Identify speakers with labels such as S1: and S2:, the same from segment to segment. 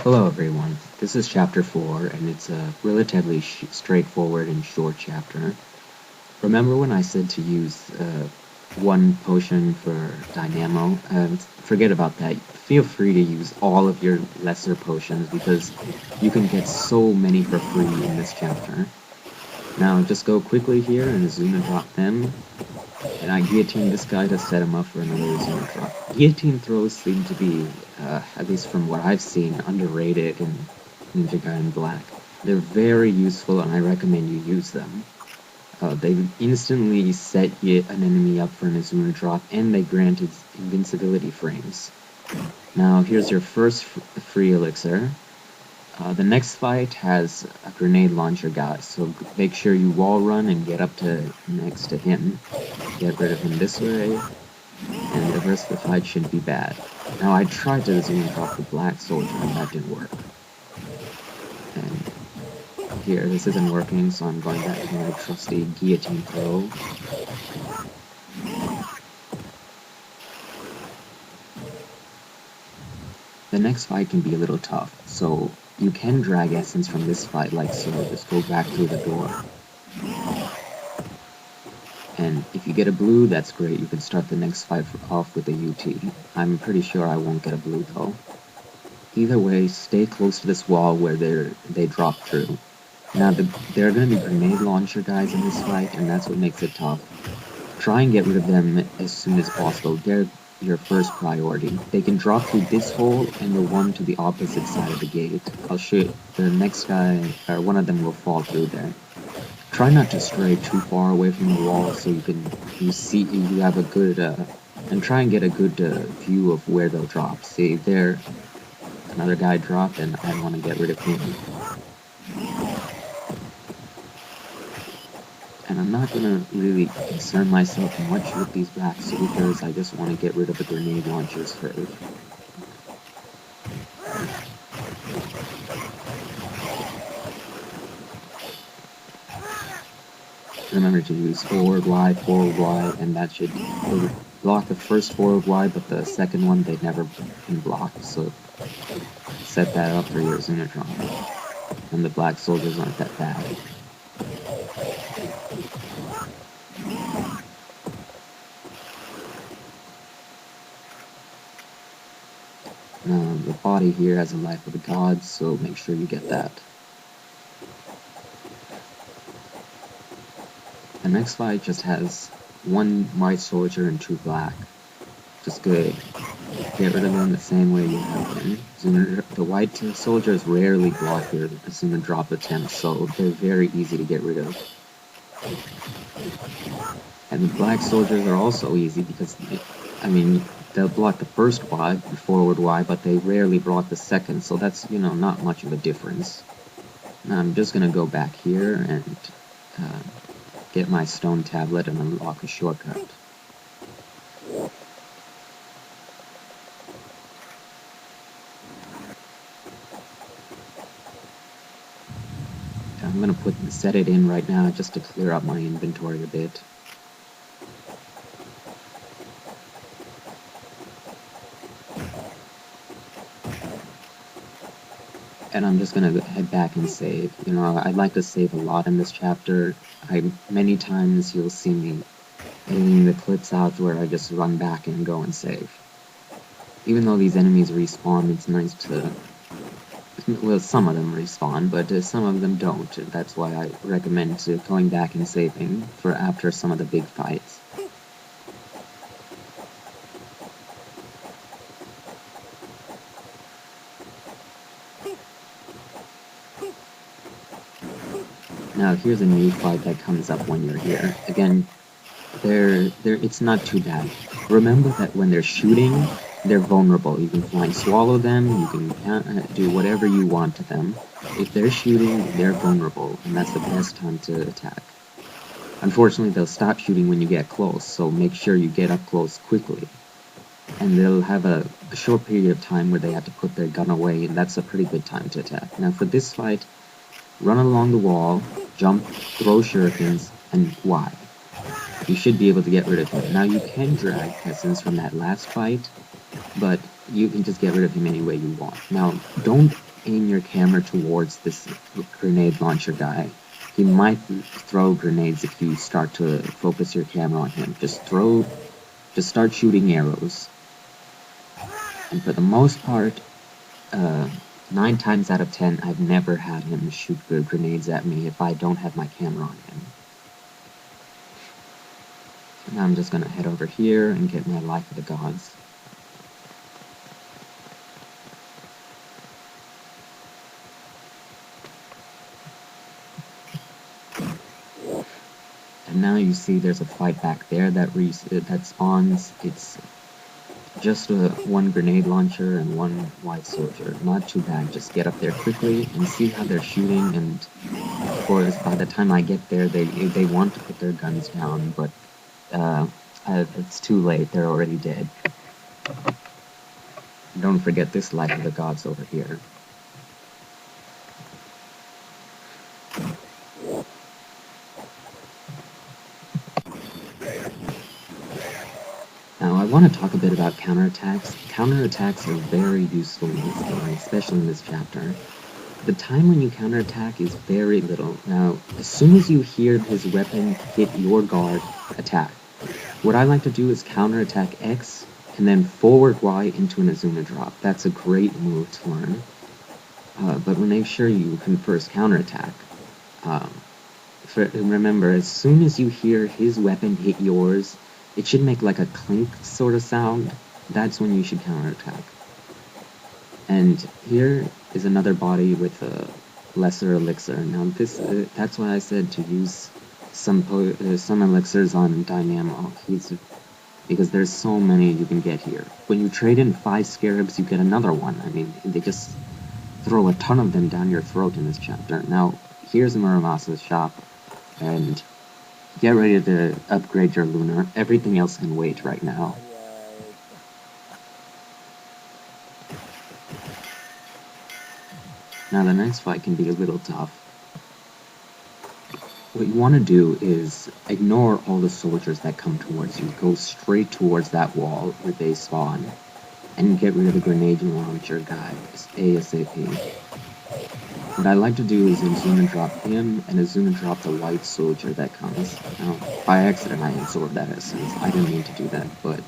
S1: Hello everyone, this is chapter 4 and it's a relatively straightforward and short chapter. Remember when I said to use one potion for Dynamo? Forget about that. Feel free to use all of your lesser potions because you can get so many for free in this chapter. Now just go quickly here and zoom and drop them. And I guillotine this guy to set him up for another zoom and drop. Guillotine throws seem to be, at least from what I've seen, underrated in Ninja Gaiden Black. They're very useful and I recommend you use them. They instantly set an enemy up for an Azuna drop and they granted invincibility frames. Now here's your first free elixir. The next fight has a grenade launcher guy, so make sure you wall run and get up to next to him. Get rid of him this way, and the rest of the fight shouldn't be bad. Now I tried to zoom and drop the black soldier and that didn't work. And here, this isn't working, so I'm going back to my trusty guillotine throw. The next fight can be a little tough, so you can drag essence from this fight like so, just go back through the door. And if you get a blue, that's great, you can start the next fight off with a UT. I'm pretty sure I won't get a blue though. Either way, stay close to this wall where they drop through. Now there are going to be grenade launcher guys in this fight, and that's what makes it tough. Try and get rid of them as soon as possible. They're your first priority. They can drop through this hole and the one to the opposite side of the gate. I'll show you, the next guy, or one of them will fall through there. Try not to stray too far away from the wall so you have a good, and try and get a good view of where they'll drop. See, there, another guy dropped and I want to get rid of him. And I'm not going to really concern myself much with these black soldiers, I just want to get rid of the grenade launchers first. Remember to use forward Y, and that should block the first forward Y, but the second one they never can block, so set that up for your Xenotron. And the black soldiers aren't that bad. The body here has a life of the gods, so make sure you get that. The next fight just has one white soldier and two black. Just good. Get rid of them the same way you have been. The white soldiers rarely block your Azuna drop attempts, so they're very easy to get rid of. And the black soldiers are also easy because, they'll block the first Y, the forward Y, but they rarely block the second, so that's, not much of a difference. Now I'm just gonna go back here and get my stone tablet and unlock a shortcut. I'm gonna set it in right now just to clear up my inventory a bit. And I'm just gonna head back and save. I'd like to save a lot in this chapter. Many times you'll see me editing the clips out where I just run back and go and save. Even though these enemies respawn, it's nice to... Well, some of them respawn, but some of them don't. That's why I recommend going back and saving for after some of the big fights. Now here's a new fight that comes up when you're here. Again, it's not too bad. Remember that when they're shooting, they're vulnerable. You can flying swallow them, you can do whatever you want to them. If they're shooting, they're vulnerable, and that's the best time to attack. Unfortunately, they'll stop shooting when you get close, so make sure you get up close quickly. And they'll have a short period of time where they have to put their gun away, and that's a pretty good time to attack. Now for this fight, run along the wall, jump, throw shurikens, and Y. You should be able to get rid of him. Now you can drag essence from that last fight, but you can just get rid of him any way you want. Now, don't aim your camera towards this grenade launcher guy. He might throw grenades if you start to focus your camera on him. Just start shooting arrows. And for the most part, 9 times out of 10, I've never had him shoot grenades at me if I don't have my camera on him. So now I'm just gonna head over here and get my Life of the Gods. And now you see there's a fight back there that spawns. It's just one grenade launcher and one white soldier. Not too bad. Just get up there quickly and see how they're shooting. And of course, by the time I get there, they want to put their guns down, but it's too late. They're already dead. Don't forget this Life of the Gods over here. Now, I want to talk a bit about counterattacks. Counterattacks are very useful in this game, especially in this chapter. The time when you counterattack is very little. Now, as soon as you hear his weapon hit your guard, attack. What I like to do is counterattack X, and then forward Y into an Azuna drop. That's a great move to learn. But make sure you can first counterattack. Remember, as soon as you hear his weapon hit yours, it should make like a clink sort of sound. That's when you should counterattack. And here is another body with a lesser elixir. Now that's why I said to use some elixirs on Dynamo. Because there's so many you can get here. When you trade in 5 scarabs, you get another one. I mean, they just throw a ton of them down your throat in this chapter. Now, here's Muramasa's shop, and get ready to upgrade your lunar. Everything else can wait right now. Now the next fight can be a little tough. What you want to do is ignore all the soldiers that come towards you. Go straight towards that wall where they spawn, and get rid of the grenade launcher guy ASAP. What I like to do is Azuna drop him, and Azuna drop the white soldier that comes. Now, by accident I absorbed that essence. I didn't mean to do that, but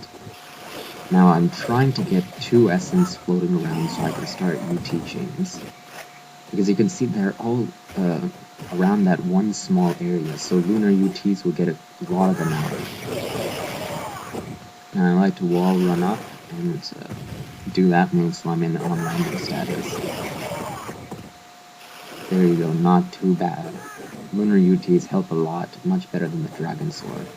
S1: now I'm trying to get 2 essence floating around so I can start UT chains. Because you can see they're all around that one small area, so lunar UTs will get a lot of them out. And I like to wall run up and do that move so I'm in on-landing status. There you go, not too bad. Lunar UTs help a lot, much better than the Dragon Sword.